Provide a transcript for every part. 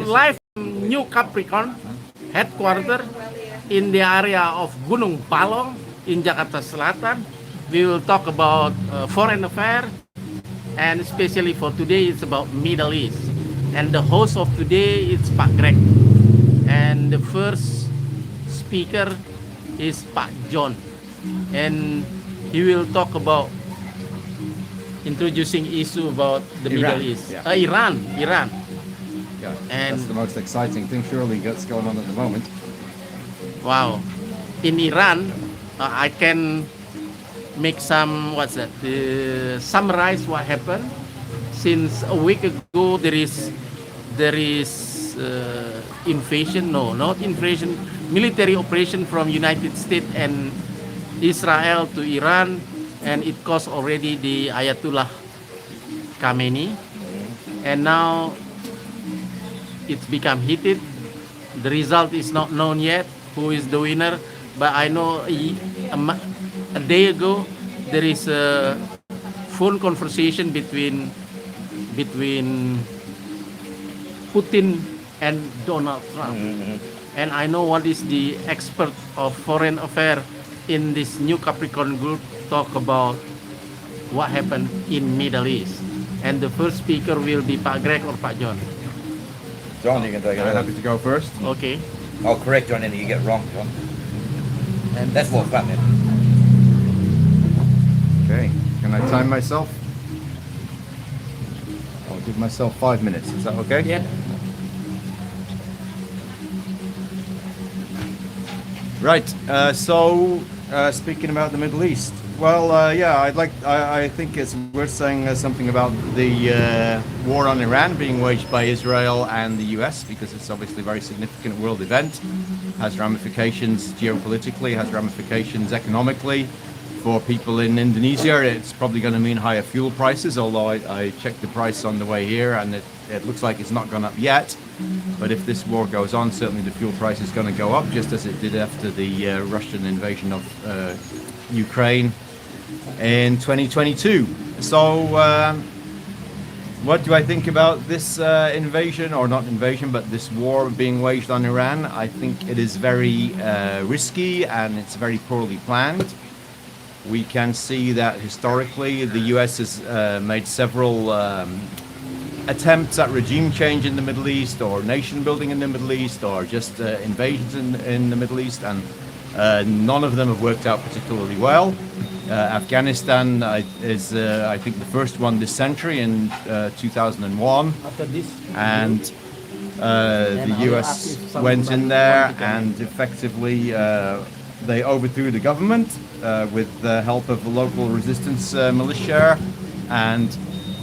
live from New Capricorn Headquarters in the area of Gunung Palong in Jakarta Selatan. We will talk about foreign affairs, and especially for today, it's about Middle East. And the host of today is Pak Greg, and the first speaker is Pak John, and he will talk about introducing issue about the Middle East. Yeah. Iran. Yeah, And that's the most exciting thing surely that's going on at the moment. wow, in Iran, I can make some summarize what happened. Since a week ago, there is invasion. No, not invasion. Military operation from United States and Israel to Iran, and it caused already the Ayatollah Khamenei, and now it's become heated. The result is not known yet who is the winner, but I know a day ago there is a phone conversation between Putin and Donald Trump. And I know what is the expert of foreign affairs in this new Capricorn group talk about what happened in Middle East. And the first speaker will be Pak Greg or Pak John. John, you can take it. I'm happy to go first. Okay. I'll correct you on anything you get wrong, John. And that's more fun then. Okay, can I time myself? I'll give myself 5 minutes. Is that okay? Yeah. Right. Speaking about the Middle East, well, I think it's worth saying something about the war on Iran being waged by Israel and the US, because it's obviously a very significant world event. Has ramifications geopolitically, has ramifications economically. For people in Indonesia, it's probably going to mean higher fuel prices, although I checked the price on the way here and it looks like it's not gone up yet. But if this war goes on, certainly the fuel price is going to go up, just as it did after the Russian invasion of Ukraine in 2022. So what do I think about this invasion, or not invasion, but this war being waged on Iran? I think it is very risky and it's very poorly planned. We can see that historically the US has made several attempts at regime change in the Middle East, or nation building in the Middle East, or just invasions in the Middle East, and none of them have worked out particularly well. Afghanistan is, I think, the first one this century in 2001, and the US went in there and effectively they overthrew the government with the help of the local resistance militia, and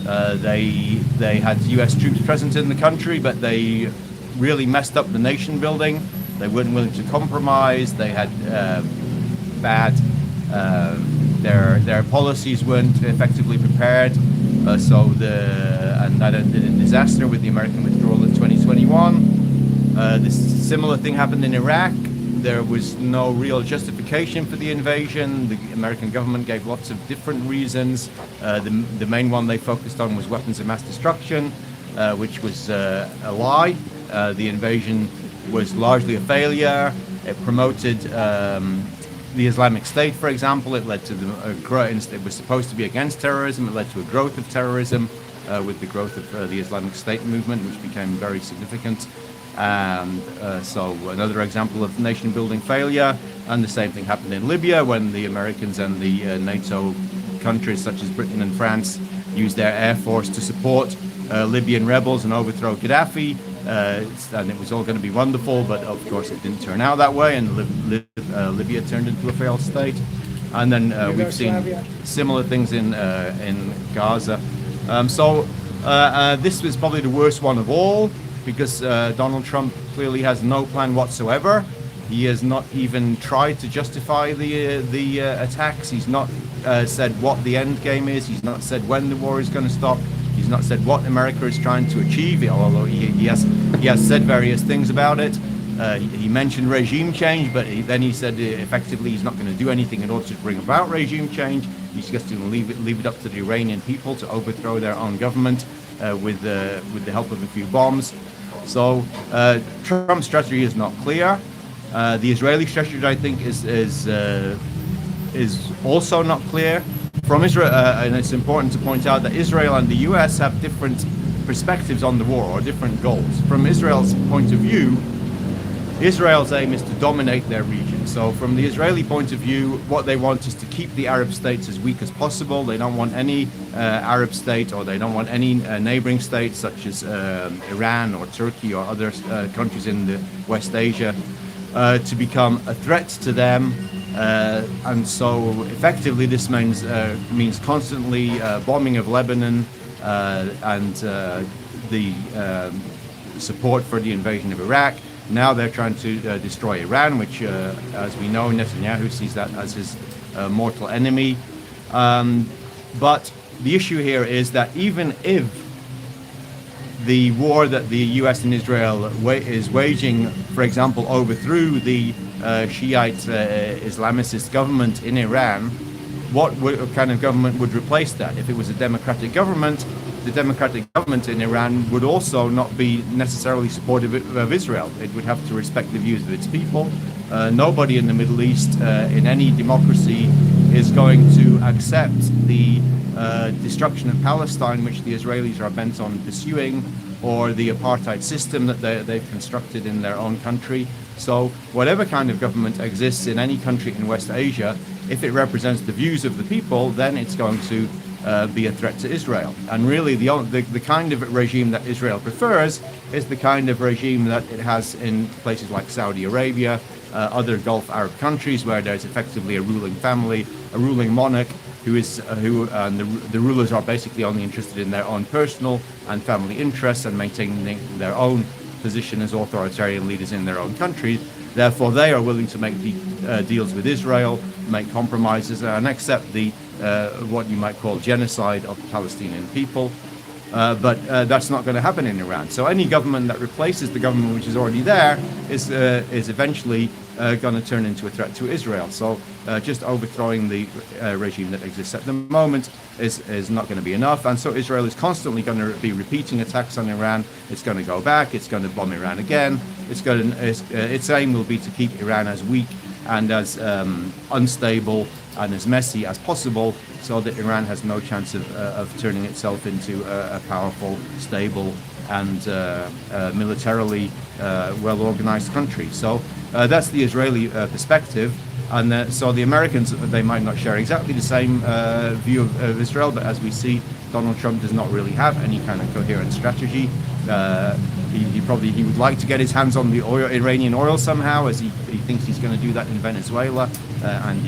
they had US troops present in the country, but they really messed up the nation building. They weren't willing to compromise. They had their policies weren't effectively prepared. And that ended in disaster with the American withdrawal in 2021. This similar thing happened in Iraq. There was no real justification for the invasion. The American government gave lots of different reasons. The main one they focused on was weapons of mass destruction, which was a lie. The invasion was largely a failure. It promoted the Islamic State, for example. It led to it was supposed to be against terrorism. It led to a growth of terrorism with the growth of the Islamic State movement, which became very significant. And so another example of nation building failure. And the same thing happened in Libya when the Americans and the NATO countries such as Britain and France used their air force to support Libyan rebels and overthrow Gaddafi. And it was all going to be wonderful, but of course it didn't turn out that way, and Libya turned into a failed state. And then we've seen similar things in Gaza. This was probably the worst one of all, because Donald Trump clearly has no plan whatsoever. He has not even tried to justify the attacks. He's not said what the end game is. He's not said when the war is going to stop. He's not said what America is trying to achieve, although he has said various things about it. He mentioned regime change, but then he said effectively he's not going to do anything in order to bring about regime change. He's just going to leave it up to the Iranian people to overthrow their own government with the help of a few bombs. So Trump's strategy is not clear. The Israeli strategy, I think, is also not clear. From Israel, and it's important to point out that Israel and the U.S. have different perspectives on the war, or different goals. From Israel's point of view, Israel's aim is to dominate their region. So from the Israeli point of view, what they want is to keep the Arab states as weak as possible. They don't want any Arab state, or they don't want any neighboring states such as Iran or Turkey or other countries in the West Asia to become a threat to them. And so effectively this means constantly bombing of Lebanon and the support for the invasion of Iraq. Now they're trying to destroy Iran, which, as we know, Netanyahu sees that as his mortal enemy. But the issue here is that even if the war that the US and Israel is waging, for example, overthrew the Shiite Islamist government in Iran, what kind of government would replace that? If it was a democratic government, the democratic government in Iran would also not be necessarily supportive of Israel. It would have to respect the views of its people. Nobody in the Middle East, in any democracy, is going to accept the destruction of Palestine, which the Israelis are bent on pursuing, or the apartheid system that they've constructed in their own country. So whatever kind of government exists in any country in West Asia, if it represents the views of the people, then it's going to be a threat to Israel. And really the kind of regime that Israel prefers is the kind of regime that it has in places like Saudi Arabia, other Gulf Arab countries, where there's effectively a ruling family, a ruling monarch, the rulers are basically only interested in their own personal and family interests and maintaining their own position as authoritarian leaders in their own countries. Therefore, they are willing to make deals with Israel, make compromises, and accept the what you might call genocide of the Palestinian people. But that's not going to happen in Iran. So any government that replaces the government which is already there is eventually going to turn into a threat to Israel. So just overthrowing the regime that exists at the moment is not going to be enough. And so Israel is constantly going to be repeating attacks on Iran. It's going to go back. It's going to bomb Iran again. Its aim will be to keep Iran as weak and as unstable and as messy as possible, so that Iran has no chance of turning itself into a powerful, stable, and militarily well-organized country. So that's the Israeli perspective. And so the Americans, they might not share exactly the same view of Israel, but as we see, Donald Trump does not really have any kind of coherent strategy. He would like to get his hands on the Iranian oil somehow, as he thinks he's going to do that in Venezuela, and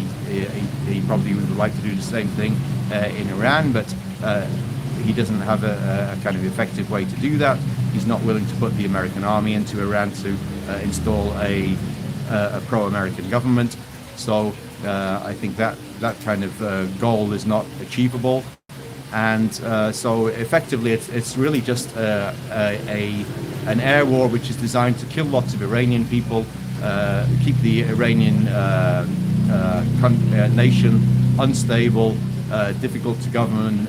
he probably would like to do the same thing in Iran, but he doesn't have a kind of effective way to do that. He's not willing to put the American army into Iran to install a pro-American government. So I think that kind of goal is not achievable. And so effectively it's really just an air war which is designed to kill lots of Iranian people, keep the Iranian nation unstable, difficult to govern,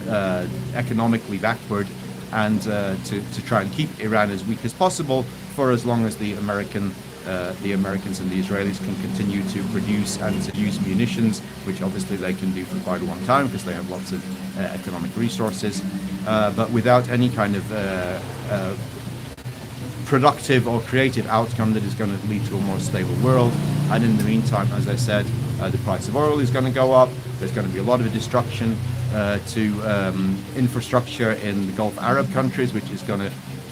economically backward, and to try and keep Iran as weak as possible for as long as the Americans and the Israelis can continue to produce and to use munitions, which obviously they can do for quite a long time because they have lots of economic resources, but without any kind of productive or creative outcome that is going to lead to a more stable world. And in the meantime, as I said, the price of oil is going to go up. There's going to be a lot of destruction to infrastructure in the Gulf Arab countries, which is going to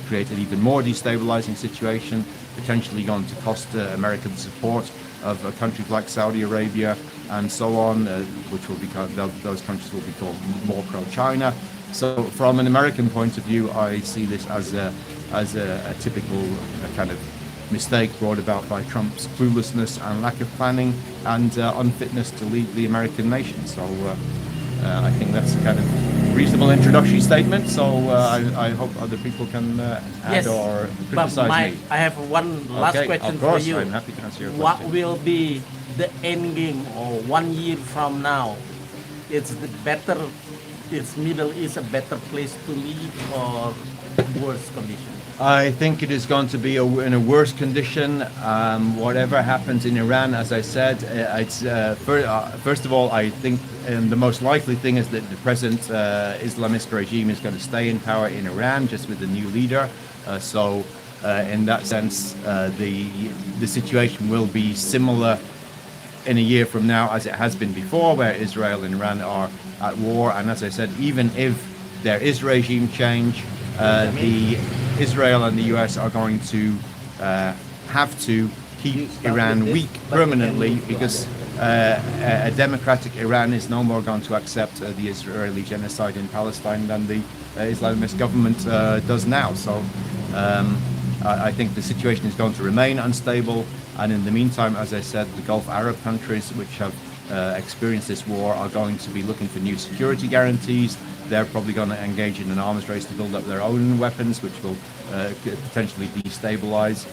create an even more destabilizing situation, potentially going to cost American support of countries like Saudi Arabia and so on, which will become, those countries will become more pro-China. So from an American point of view, I see this as a typical kind of mistake brought about by Trump's cluelessness and lack of planning and unfitness to lead the American nation. So I think that's a kind of reasonable introductory statement. So I hope other people can add or criticize me. I have one last question for you. I'm happy to answer your what question. will be the end game, or 1 year from now? Is Middle East a better place to live or worse condition? I think it is going to be in a worse condition. Whatever happens in Iran, as I said, first of all, I think the most likely thing is that the present Islamist regime is going to stay in power in Iran, just with the new leader. In that sense, the situation will be similar in a year from now as it has been before, where Israel and Iran are at war. And as I said, even if there is regime change, Israel and the US are going to have to keep Iran weak permanently, because a democratic Iran is no more going to accept the Israeli genocide in Palestine than the Islamist government does now. So I think the situation is going to remain unstable. And in the meantime, as I said, the Gulf Arab countries, which have experienced this war, are going to be looking for new security guarantees. They're probably going to engage in an arms race to build up their own weapons, which will potentially destabilize.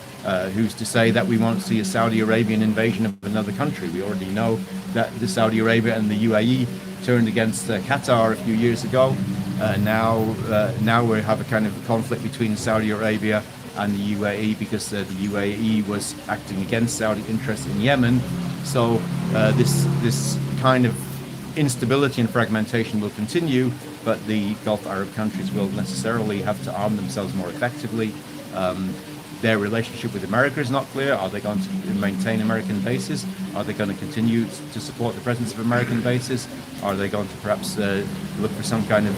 Who's to say that we won't see a Saudi Arabian invasion of another country? We already know that the Saudi Arabia and the UAE turned against Qatar a few years ago. Now we have a kind of conflict between Saudi Arabia and the UAE, because the UAE was acting against Saudi interests in Yemen. So this kind of instability and fragmentation will continue, but the Gulf Arab countries will necessarily have to arm themselves more effectively. Their relationship with America is not clear. Are they going to maintain American bases? Are they going to continue to support the presence of American bases? Are they going to perhaps look for some kind of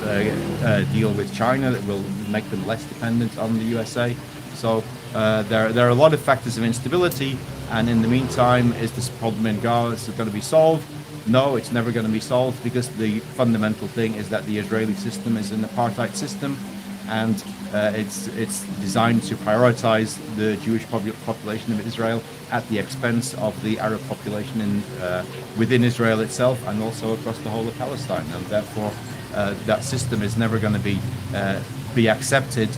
deal with China that will make them less dependent on the USA? So there are a lot of factors of instability, and in the meantime, is this problem in Gaza going to be solved? No, it's never going to be solved, because the fundamental thing is that the Israeli system is an apartheid system, and it's designed to prioritize the Jewish population of Israel at the expense of the Arab population within Israel itself, and also across the whole of Palestine. And therefore, that system is never going to be accepted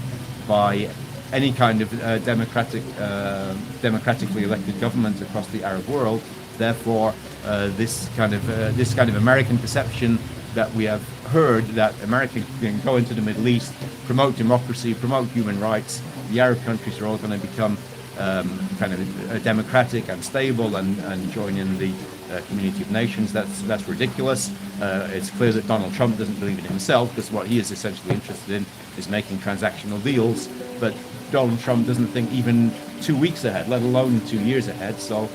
by any kind of democratically elected government across the Arab world. Therefore, this kind of American perception that we have heard, that America can go into the Middle East, promote democracy, promote human rights, the Arab countries are all going to become kind of democratic and stable and join in the community of nations. That's ridiculous. It's clear that Donald Trump doesn't believe it himself, because what he is essentially interested in is making transactional deals. But Donald Trump doesn't think even 2 weeks ahead, let alone 2 years ahead. So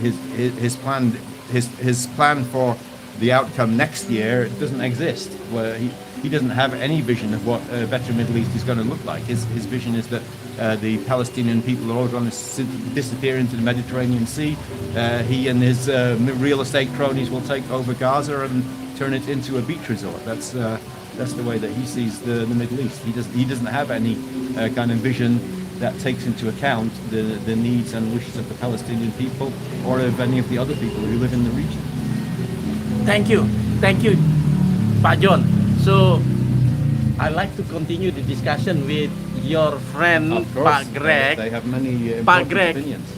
his plan for the outcome next year doesn't exist. Where he doesn't have any vision of what a better Middle East is going to look like. His vision is that the Palestinian people are all going to disappear into the Mediterranean Sea. He and his real estate cronies will take over Gaza and turn it into a beach resort. That's the way that he sees the Middle East. He doesn't have any kind of vision that takes into account the needs and wishes of the Palestinian people, or of any of the other people who live in the region. Thank you, Pak John. So I'd like to continue the discussion with your friend Of course, Pak Greg. they have many Pak important Greg. opinions.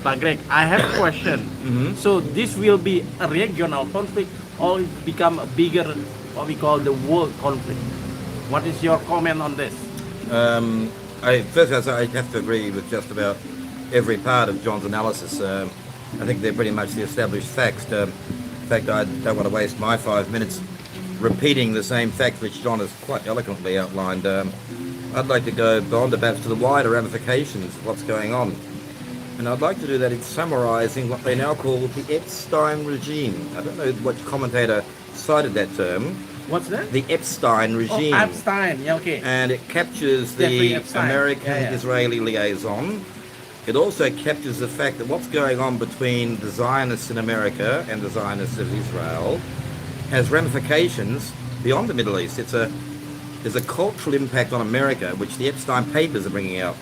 Pak Greg, I have a question. So this will be a regional conflict, or it become a bigger, what we call the world conflict? What is your comment on this? First, I have to agree with just about every part of John's analysis. I think they're pretty much the established facts. In fact, I don't want to waste my 5 minutes repeating the same facts which John has quite eloquently outlined. I'd like to go beyond perhaps to the wider ramifications of what's going on. And I'd like to do that in summarising what they now call the Epstein regime. I don't know which commentator cited that term. What's that? The Epstein regime. Oh, Epstein, yeah, okay. And it captures Jeffrey the Epstein. American-Israeli liaison. It also captures the fact that what's going on between the Zionists in America and the Zionists of Israel has ramifications beyond the Middle East. There's a cultural impact on America, which the Epstein papers are bringing out.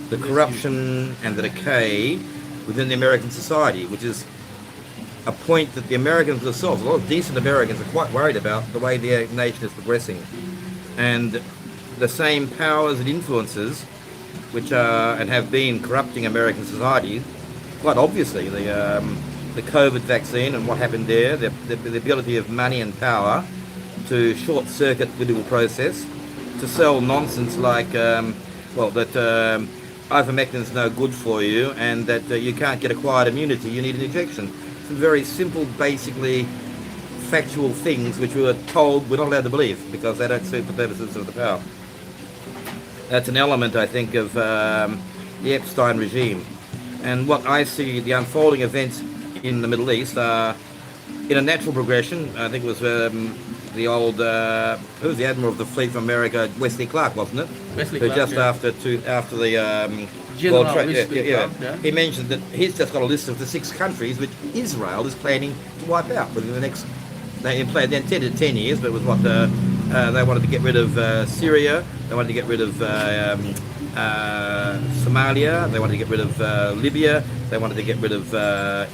The corruption and the decay within the American society, which is a point that the Americans themselves, a lot of decent Americans, are quite worried about the way their nation is progressing. And the same powers and influences which are and have been corrupting American society, quite obviously the COVID vaccine and what happened there, the ability of money and power to short-circuit the political process, to sell nonsense like well, that ivermectin is no good for you, and that you can't get acquired immunity, you need an injection. Some very simple, basically factual things which we were told we're not allowed to believe because they don't suit the purposes of the power. That's an element, I think, of the Epstein regime. And what I see, the unfolding events in the Middle East are in a natural progression. I think it was the old, who was the Admiral of the Fleet from America, Wesley Clark, wasn't it? Wesley Who Clark, just yeah. after the General World Trade, Wesley Clark, yeah. he mentioned that he's just got a list of the 6 countries which Israel is planning to wipe out within the next, they played then 10 to 10 years, but it was what they wanted to get rid of Syria, they wanted to get rid of Somalia, they wanted to get rid of Libya, they wanted to get rid of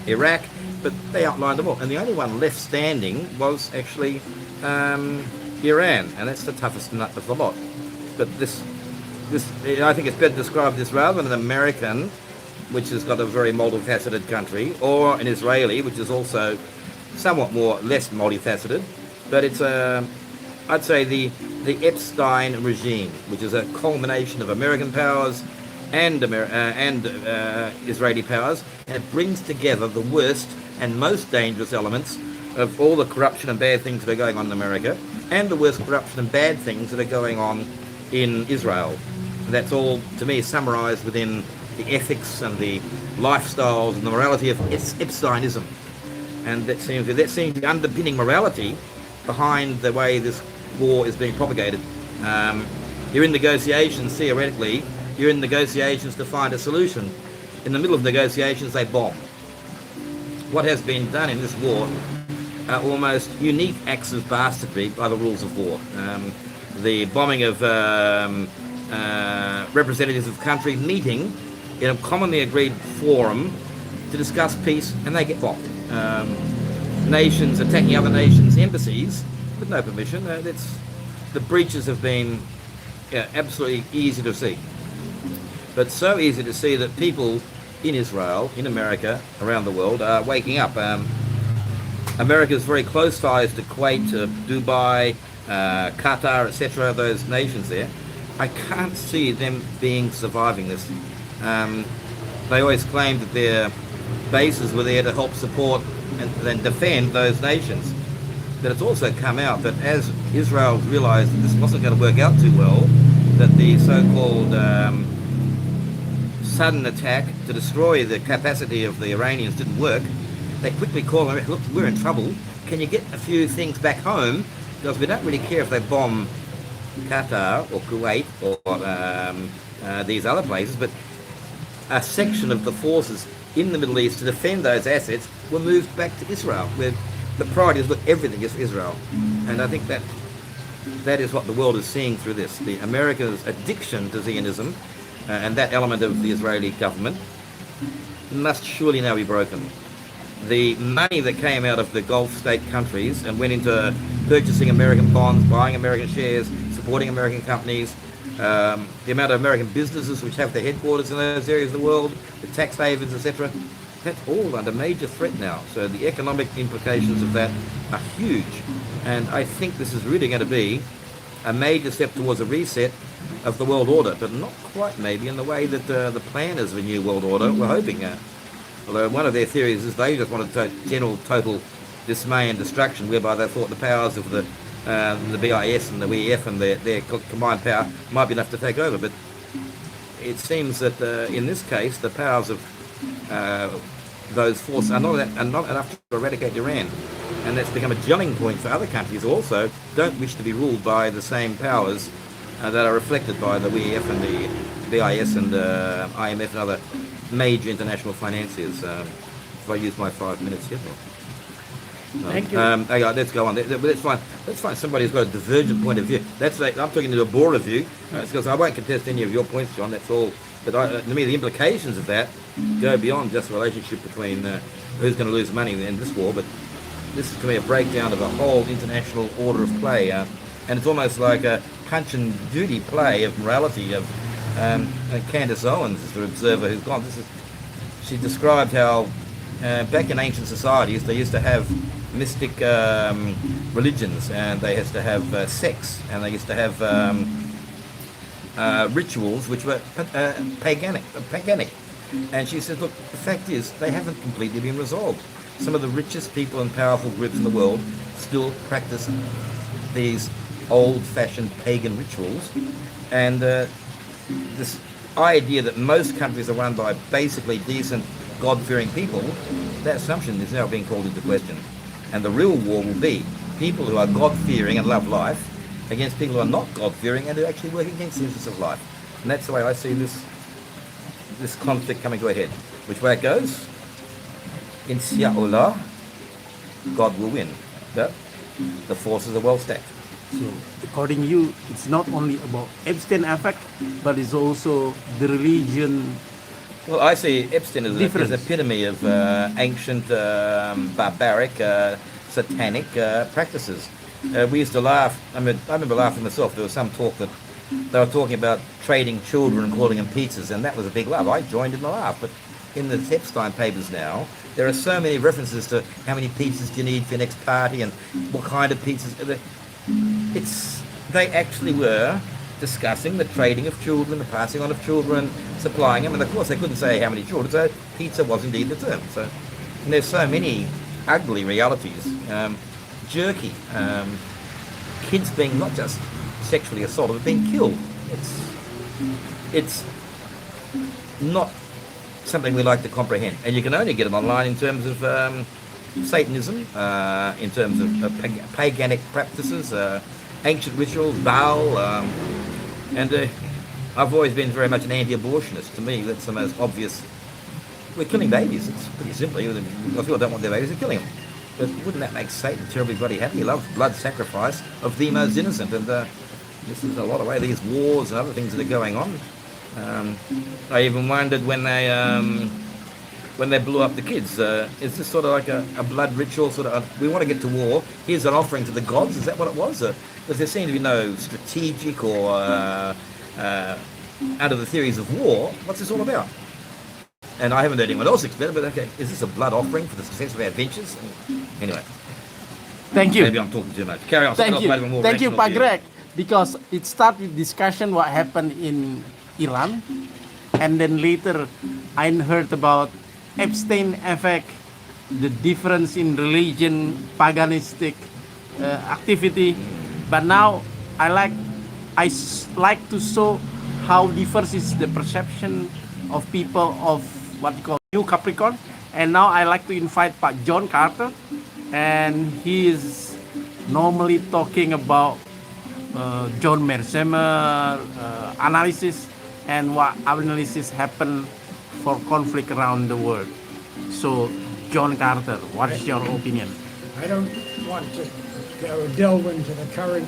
Iraq, but they outlined them all. And the only one left standing was actually Iran, and that's the toughest nut of the lot. But this, I think it's better to describe this rather than an American, which has got a very multifaceted country, or an Israeli, which is also somewhat more less multifaceted. But it's I'd say the Epstein regime, which is a culmination of American powers and Israeli powers, and it brings together the worst and most dangerous elements of all the corruption and bad things that are going on in America, and the worst corruption and bad things that are going on in Israel. And that's all, to me, summarized within the ethics and the lifestyles and the morality of Epsteinism. And that seems the underpinning morality behind the way this war is being propagated. You're in negotiations, theoretically, you're in negotiations to find a solution. In the middle of negotiations, they bomb. What has been done in this war are almost unique acts of bastardry by the rules of war. The bombing of representatives of countries meeting in a commonly agreed forum to discuss peace, and they get bombed. Nations attacking other nations' embassies with no permission. The breaches have been absolutely easy to see. But so easy to see that people in Israel, in America, around the world are waking up. America's very close ties to Kuwait, to Dubai, Qatar, etc., those nations there. I can't see them surviving this. They always claimed that their bases were there to help support and then defend those nations. But it's also come out that as Israel realized that this wasn't going to work out too well, that the so-called sudden attack to destroy the capacity of the Iranians didn't work, they quickly called them, look, we're in trouble, can you get a few things back home? Because we don't really care if they bomb Qatar or Kuwait or these other places, but a section of the forces in the Middle East to defend those assets were moved back to Israel, where the priority is, look, everything is Israel. And I think that is what the world is seeing through this. The America's addiction to Zionism and that element of the Israeli government must surely now be broken. The money that came out of the Gulf state countries and went into purchasing American bonds, buying American shares, supporting American companies, the amount of American businesses which have their headquarters in those areas of the world, the tax havens, etc., that's all under major threat now. So the economic implications of that are huge. And I think this is really going to be a major step towards a reset of the world order, but not quite maybe in the way that the planners of a new world order were hoping. Although one of their theories is they just wanted general total dismay and destruction, whereby they thought the powers of the BIS and the WEF and their combined power might be enough to take over. But it seems that in this case, the powers of those forces are not enough to eradicate Iran. And that's become a gelling point for other countries who also don't wish to be ruled by the same powers that are reflected by the WEF and the BIS and IMF and other major international financiers. If I use my 5 minutes here. Thank you. Okay, let's go on. Let's find somebody who's got a divergent point of view. I'm talking to a broader view, because I won't contest any of your points, John. That's all. But to me, the implications of that go beyond just the relationship between who's going to lose money in this war. But this is, to me, a breakdown of a whole international order of play, and it's almost like a punch and duty play of morality. Of Candace Owens is the observer who's gone. She described how back in ancient societies they used to have mystic religions, and they used to have sex, and they used to have rituals which were paganic. And she said, look, the fact is they haven't completely been resolved. Some of the richest people and powerful groups in the world still practice these old-fashioned pagan rituals. And this idea that most countries are run by basically decent, God-fearing people, that assumption is now being called into question. And the real war will be people who are God-fearing and love life against people who are not God-fearing and who actually work against the interests of life. And that's the way I see this conflict coming to a head. Which way it goes? Inshallah, God will win. But the forces are well stacked. So, according to you, it's not only about Epstein effect, but it's also the religion. Well, I see Epstein as an epitome of ancient, barbaric, satanic practices. We used to laugh. I remember laughing myself. There was some talk that they were talking about trading children and calling them pizzas, and that was a big laugh. I joined in the laugh. But in the Epstein papers now, there are so many references to how many pizzas do you need for your next party and what kind of pizzas. They actually were discussing the trading of children, the passing on of children, supplying them, and of course they couldn't say how many children, so pizza was indeed the term. So and there's so many ugly realities. Jerky, kids being not just sexually assaulted, but being killed. It's not something we like to comprehend, and you can only get it online in terms of Satanism, in terms of paganic practices, ancient rituals, Baal, and I've always been very much an anti-abortionist. To me, that's the most obvious. We're killing babies. It's pretty simple. If people don't want their babies, they're killing them. But wouldn't that make Satan terribly bloody happy? He loves blood sacrifice of the most innocent, and this is a lot of way these wars and other things that are going on. I even wondered when they blew up the kids. Is this sort of like a blood ritual? Sort of, we want to get to war. Here's an offering to the gods. Is that what it was? Because there seemed to be no strategic or out of the theories of war. What's this all about? And I haven't heard anyone else explain it. But okay, is this a blood offering for the success of our ventures? Anyway, Thank you. Maybe I'm talking too much. Carry on. Thank you, Pak Greg. Because it started with discussion what happened in Iran, and then later I heard about Epstein effect, the difference in religion, paganistic activity. But now I like to show how diverse is the perception of people of what you call new Capricorn. And now I like to invite Pak John Carter, and he is normally talking about John Mersemer analysis and what analysis happen for conflict around the world. So, John Carter, what is your opinion? I don't want to delve into the current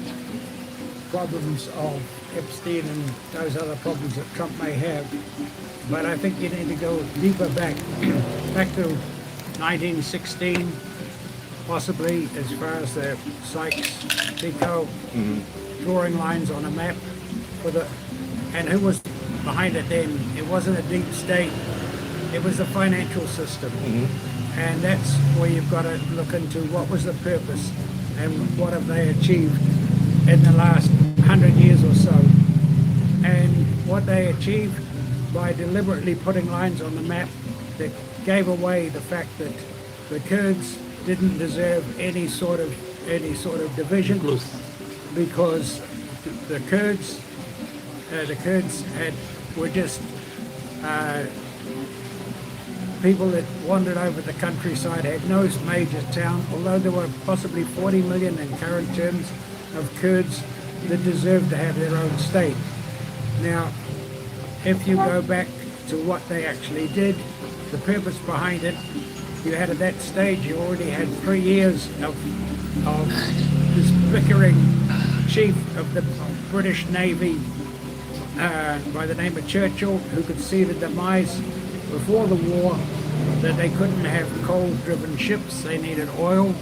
problems of Epstein and those other problems that Trump may have, but I think you need to go deeper back to 1916, possibly as far as the Sykes, Picot, drawing lines on a map and who was behind it then. It wasn't a deep state, it was the financial system. And that's where you've got to look into what was the purpose and what have they achieved in the last 100 years or so. And what they achieved by deliberately putting lines on the map that gave away the fact that the Kurds didn't deserve any sort of division, because the Kurds were just people that wandered over the countryside, had no major town, although there were possibly 40 million in current terms of Kurds that deserved to have their own state. Now, if you go back to what they actually did, the purpose behind it, you had at that stage, you already had 3 years of this bickering chief of the British Navy by the name of Churchill, who could see the demise before the war that they couldn't have coal-driven ships, they needed oil.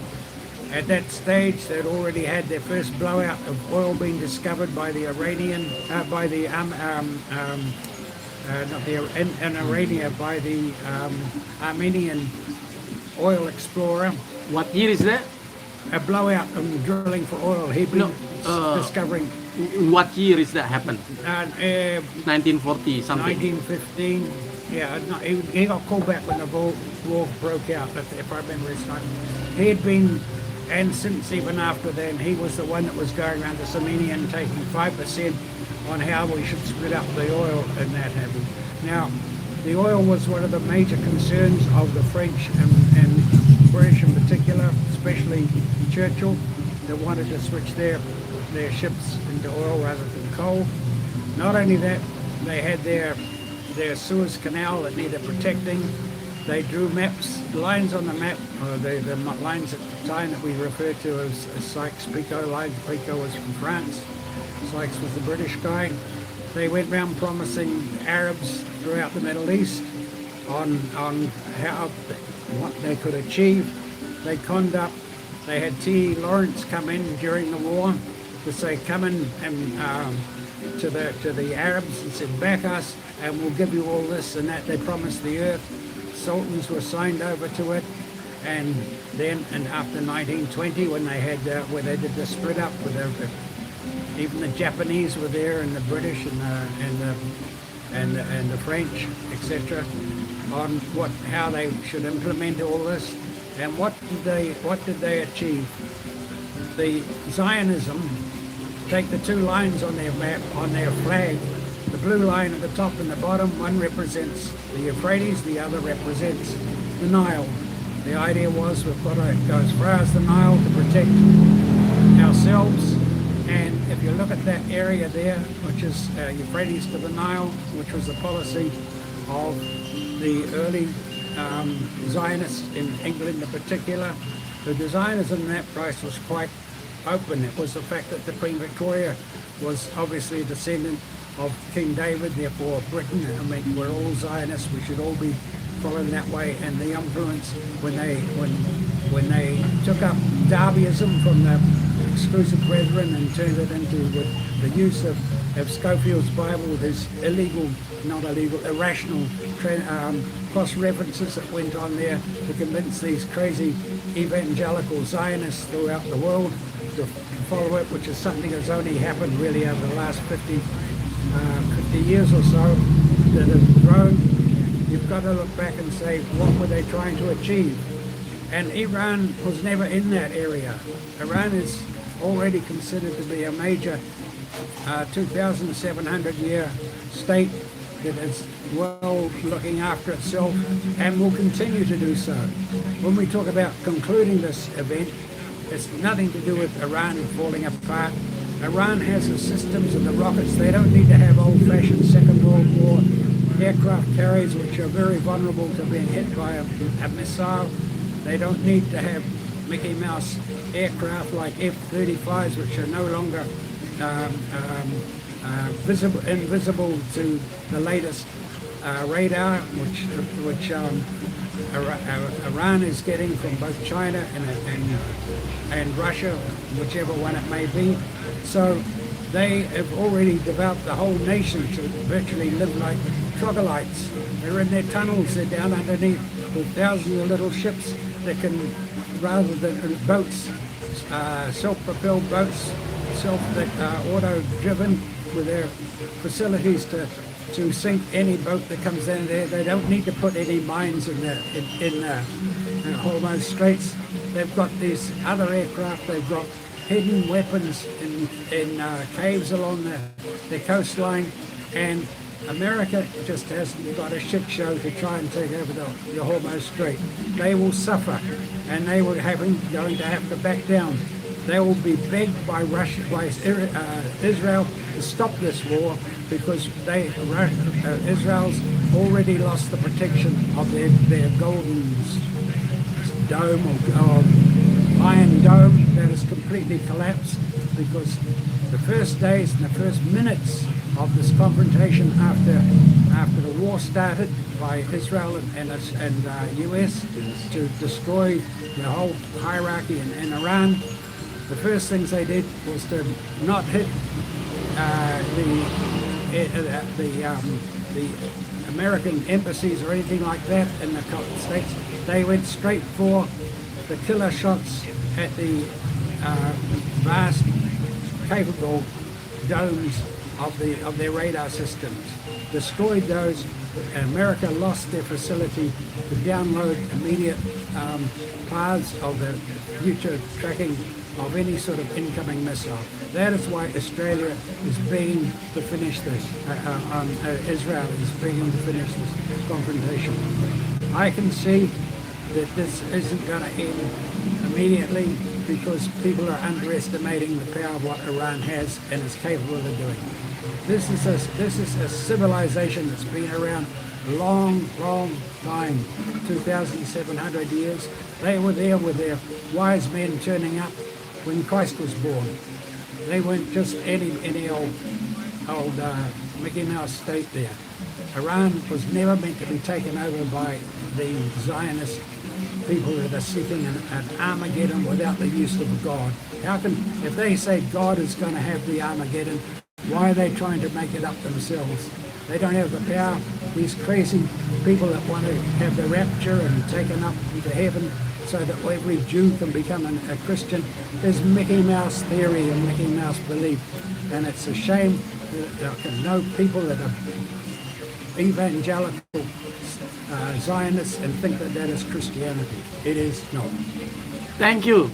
At that stage, they'd already had their first blowout of oil being discovered by the Iranian, by the Armenian oil explorer. What year is that? A blowout of drilling for oil. He'd been discovering In what year is that happened? 1940 something. 1915. Yeah, no, he got called back when the war broke out, if I remember his time. He had been, and since even after then, he was the one that was going around the Seminian taking 5% on how we should split up the oil and that happened. Now, the oil was one of the major concerns of the French and British in particular, especially Churchill, that wanted to switch their ships into oil rather than coal. Not only that, they had their Suez Canal that needed protecting. They drew maps, lines on the map, the lines at the time that we refer to as Sykes Picot lines. Picot was from France, Sykes was the British guy. They went round promising Arabs throughout the Middle East on what they could achieve. They conned up. They had T. Lawrence come in during the war to say, come in and to the Arabs and said, back us and we'll give you all this and that. They promised the earth. Sultans were signed over to it. And then, and after 1920, when they had where they did the split up, with even the Japanese were there, and the British and the French, etc., on how they should implement all this. And what did they achieve? The Zionism, take the two lines on their map, on their flag, the blue line at the top and the bottom, one represents the Euphrates, the other represents the Nile. The idea was we've got to go as far as the Nile to protect ourselves. And if you look at that area there, which is Euphrates to the Nile, which was the policy of the early Zionists in England in particular, the Zionism in that place was quite open. It was the fact that the Queen Victoria was obviously a descendant of King David, therefore Britain. I mean, we're all Zionists, we should all be following that way. And the influence when they took up Darbyism from the exclusive brethren and turned it into the use of Schofield's Bible with his irrational cross-references that went on there to convince these crazy evangelical Zionists throughout the world to follow it, which is something that's only happened really over the last 50 years or so that have grown. You've got to look back and say, what were they trying to achieve? And Iran was never in that area. Iran is already considered to be a major 2,700-year state that is well looking after itself and will continue to do so. When we talk about concluding this event, it's nothing to do with Iran falling apart. Iran has the systems and the rockets. They don't need to have old-fashioned Second World War aircraft carriers, which are very vulnerable to being hit by a missile. They don't need to have Mickey Mouse aircraft like F-35s, which are no longer invisible to the latest radar, which Iran is getting from both China and Russia, whichever one it may be. So they have already developed the whole nation to virtually live like troglodytes. They're in their tunnels, they're down underneath with thousands of little ships that can, rather than boats, self-propelled boats, auto-driven, with their facilities to sink any boat that comes in there. They don't need to put any mines in Hormuz Straits. They've got these other aircraft. They've got hidden weapons in caves along the coastline, and America just hasn't got a shit show to try and take over the Hormuz Strait. They will suffer, and they will going to have to back down. They will be begged by Israel to stop this war because Israel's already lost the protection of their golden dome or iron dome that has completely collapsed, because the first days and the first minutes of this confrontation after the war started by Israel and US to destroy the whole hierarchy in Iran, the first things they did was to not hit the American embassies or anything like that in the States. They went straight for the killer shots at the vast, capable domes of their radar systems, destroyed those, and America lost their facility to download immediate paths of the future tracking of any sort of incoming missile. That is why Australia is begging to finish this. Israel is begging to finish this confrontation. I can see that this isn't going to end immediately because people are underestimating the power of what Iran has and is capable of doing. This is a civilization that's been around a long, long time, 2,700 years. They were there with their wise men turning up when Christ was born. They weren't just any old Mickey Mouse state there. Iran was never meant to be taken over by the Zionist people that are seeking an Armageddon without the use of God. How can, if they say God is going to have the Armageddon, why are they trying to make it up themselves? They don't have the power. These crazy people that want to have the rapture and taken up to heaven so that every Jew can become a Christian is Mickey Mouse theory and Mickey Mouse belief. And it's a shame that I can know people that are evangelical Zionists and think that that is Christianity. It is not. Thank you,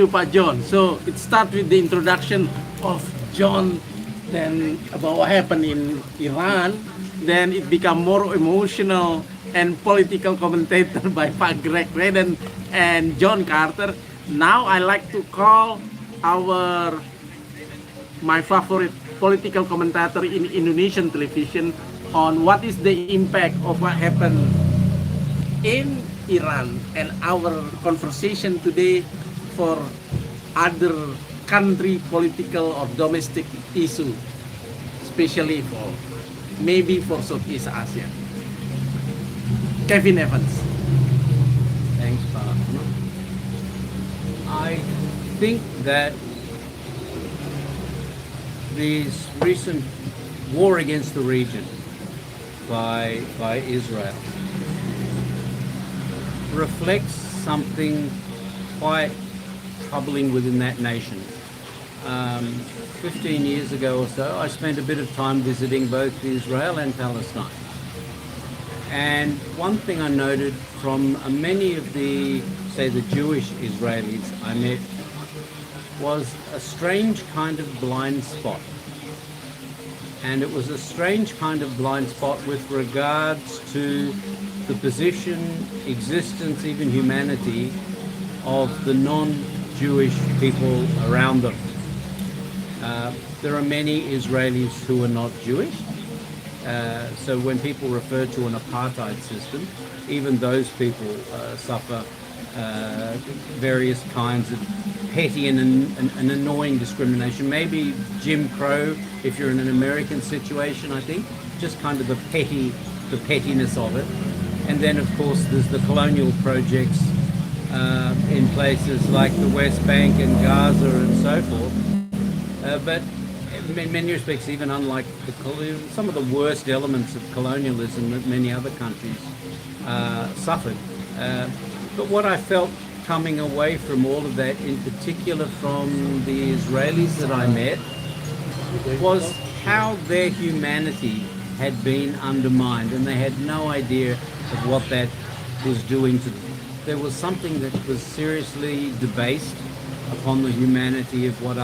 Pak John. So it starts with the introduction of John, then about what happened in Iran. Then it become more emotional and political commentator by Pak Greg Reddenn and John Carter. Now I like to call my favorite political commentator in Indonesian television on what is the impact of what happened in Iran and our conversation today for other country political or domestic issue, especially maybe for Southeast Asia. Kevin Evans. Thanks, Bob. I think that this recent war against the region by Israel reflects something quite troubling within that nation. 15 years ago or so, I spent a bit of time visiting both Israel and Palestine. And one thing I noted from many of the Jewish Israelis I met was a strange kind of blind spot. And it was a strange kind of blind spot with regards to the position, existence, even humanity of the non-Jewish people around them. There are many Israelis who are not Jewish. So when people refer to an apartheid system, even those people suffer various kinds of petty and annoying discrimination. Maybe Jim Crow, if you're in an American situation, I think, just kind of the pettiness of it. And then, of course, there's the colonial projects in places like the West Bank and Gaza and so forth. But in many respects, even unlike some of the worst elements of colonialism that many other countries suffered. But what I felt coming away from all of that, in particular from the Israelis that I met, was how their humanity had been undermined, and they had no idea of what that was doing to them. There was something that was seriously debased upon the humanity of what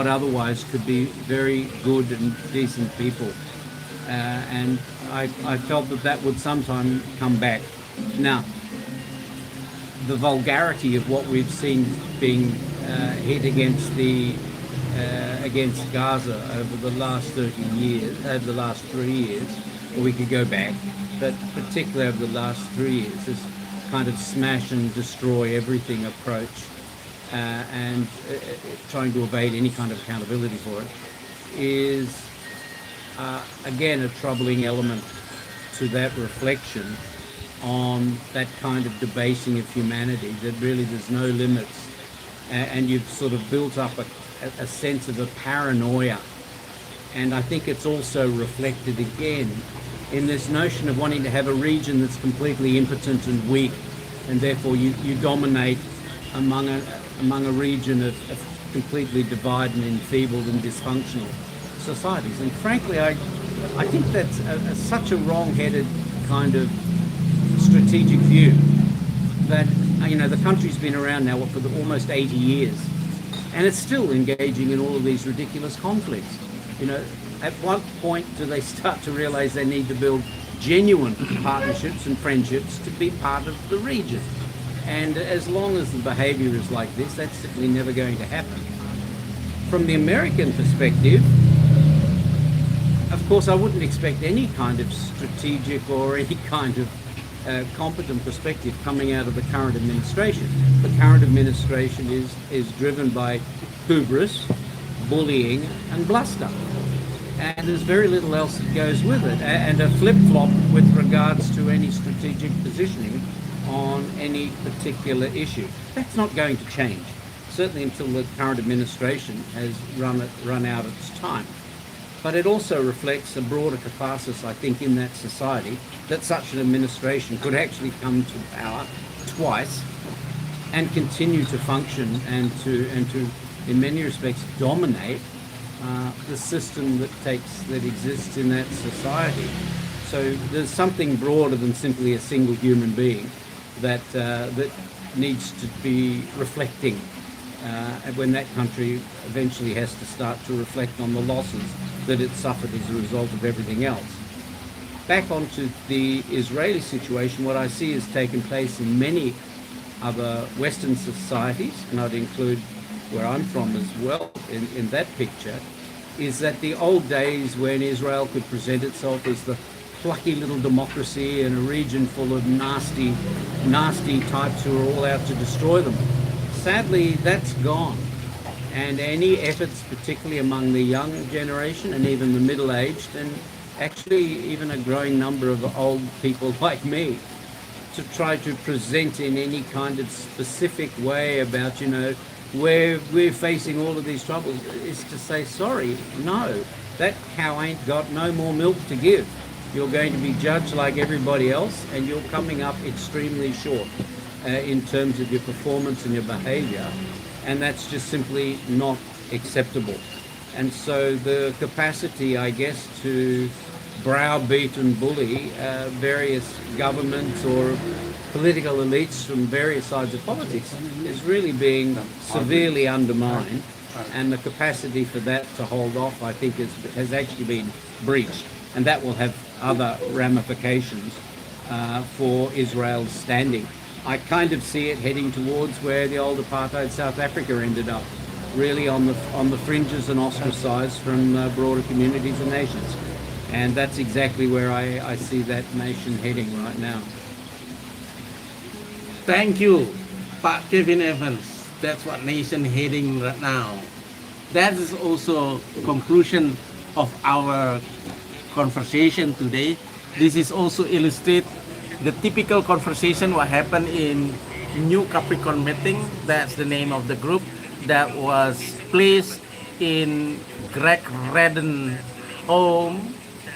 otherwise could be very good and decent people. And I felt that would sometime come back. Now, the vulgarity of what we've seen being hit against Gaza over the last 30 years, over the last 3 years, or we could go back, but particularly over the last 3 years, this kind of smash and destroy everything approach, and trying to evade any kind of accountability for it, is again a troubling element to that reflection on that kind of debasing of humanity, that really there's no limits, and you've sort of built up a sense of a paranoia. And I think it's also reflected again in this notion of wanting to have a region that's completely impotent and weak, and therefore you dominate among a region of completely divided and enfeebled and dysfunctional societies. And frankly, I think that's such a wrong-headed kind of strategic view that, the country's been around now for almost 80 years, and it's still engaging in all of these ridiculous conflicts. At what point do they start to realize they need to build genuine partnerships and friendships to be part of the region? And as long as the behavior is like this, that's simply never going to happen. From the American perspective, of course, I wouldn't expect any kind of strategic or any kind of competent perspective coming out of the current administration. The current administration is driven by hubris, bullying, and bluster. And there's very little else that goes with it, and a flip-flop with regards to any strategic positioning on any particular issue. That's not going to change, certainly until the current administration has run out its time. But it also reflects a broader catharsis, I think, in that society, that such an administration could actually come to power twice and continue to function and to in many respects dominate the system that exists in that society. So there's something broader than simply a single human being that needs to be reflecting when that country eventually has to start to reflect on the losses that it suffered as a result of everything else. Back onto the Israeli situation, what I see has taken place in many other Western societies, and I'd include where I'm from as well in that picture, is that the old days when Israel could present itself as the plucky little democracy in a region full of nasty types who are all out to destroy them. Sadly, that's gone. And any efforts, particularly among the young generation and even the middle-aged, and actually even a growing number of old people like me, to try to present in any kind of specific way about, where we're facing all of these troubles, is to say, sorry, no, that cow ain't got no more milk to give. You're going to be judged like everybody else, and you're coming up extremely short in terms of your performance and your behavior, and that's just simply not acceptable. And so the capacity, I guess, to browbeat and bully various governments or political elites from various sides of politics is really being severely undermined, and the capacity for that to hold off, I think, has actually been breached, and that will have other ramifications for Israel's standing. I kind of see it heading towards where the old apartheid South Africa ended up, really on the fringes and ostracized from broader communities and nations. And that's exactly where I see that nation heading right now. Thank you, Pak Kevin Evans. That's what nation heading right now. That is also conclusion of our conversation today. This is also illustrate the typical conversation what happened in New Capricorn meeting. That's the name of the group that was placed in Greg Reddenn home,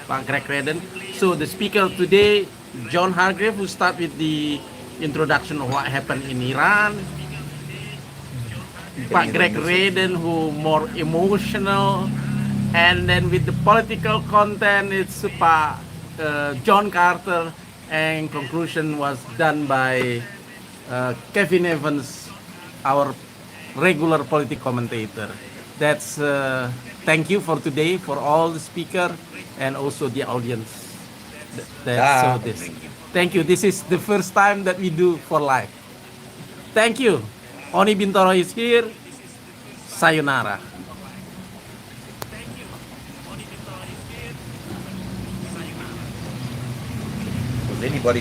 Pak Greg Reddenn. So the speaker today, John Hargreaves, who start with the introduction of what happened in Iran. Pak Greg Raiden, who more emotional, and then with the political content, it's Pak John Carter, and conclusion was done by Kevin Evans, our regular political commentator. That's thank you for today for all the speaker and also the audience that saw this. Thank you. This is the first time that we do for live. Thank you. Oni Bintoro is here. Sayonara. Was anybody